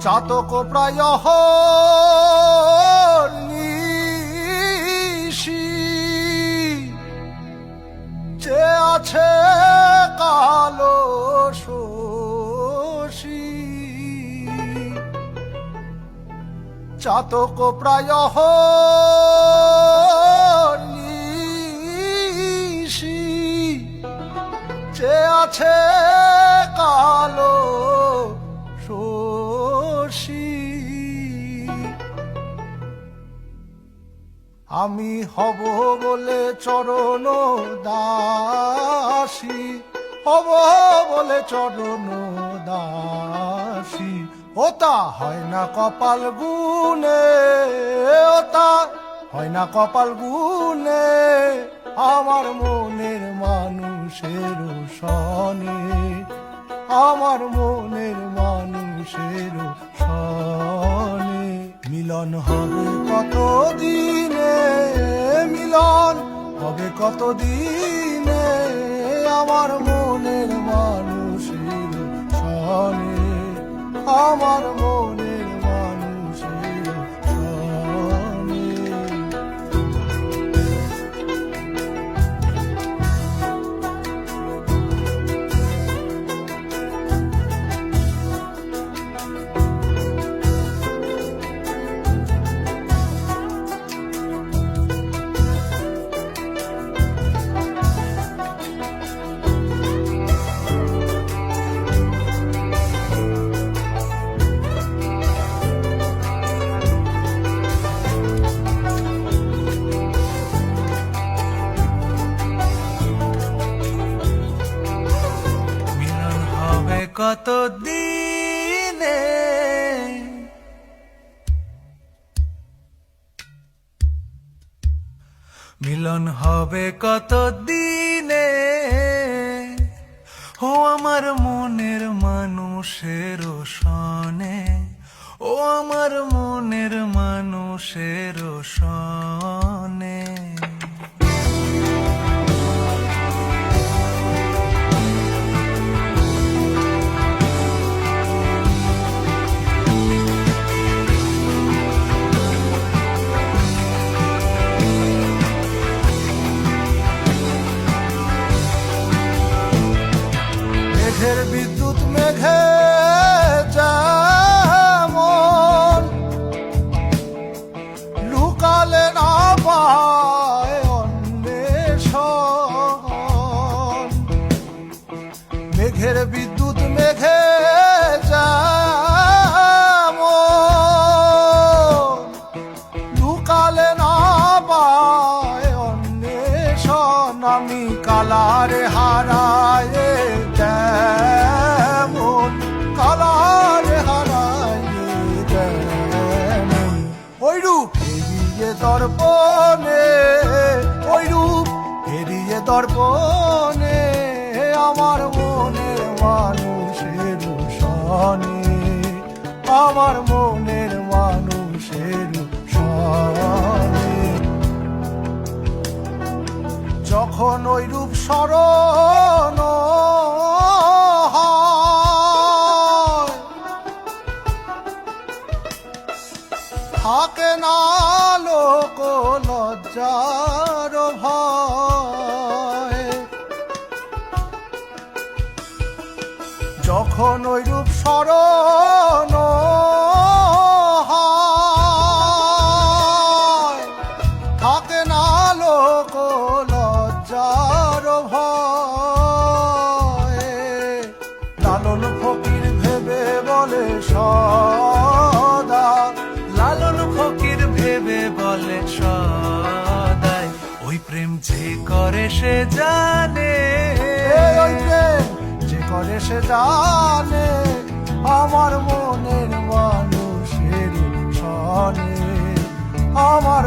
চাতক প্রায় নিশি যে আছে কালো শশী চাতক প্রায় নিশি যে আছে কালো শশী আমি হব বলে চরণ দাসী হব বলে চরণ দাসী ওতা হয় না কপাল গুনে ওতা হয় না কপাল গুনে আমার মনের মানুষের সনে আমার মনের মানুষের সনে মিলন হবে কত দিনে মিলন হবে কত দিনে আমার মনের মানুষের সনে আমার মনের মানুষের সনে কত দিনে মিলন হবে কত দিনে ও আমার মনের মানুষের সনে ও আমার মনের মানুষের সনে মেঘের বিদ্যুৎ মেঘে যেমন লুকালে না পায় অন্বেষণ মেঘের বিদ্যুৎ মেঘে যেমন লুকালে না পায় অন্বেষণ আমি কালারে হারায় যেমন কালারে হারায় যেমন ওই রূপ এড়িয়ে দর্পণে ওই রূপ এড়িয়ে দর্পণে আমার মনের মানুষের সনে আমার মনের মানুষের সনে যখন ওই রূপ স্মরণ থাকে না লোক লজ্জার ভয় যখন ওই রূপ স্মরণ থাকে না লোক লজ্জার ভয় লালন ফকির ভেবে বলে সদা লালন ফকির ভেবে বলে সদাই ওই প্রেম যে করে সে জানে ওই প্রেম যে করে সে জানে আমার মনের মানুষের সনে আমার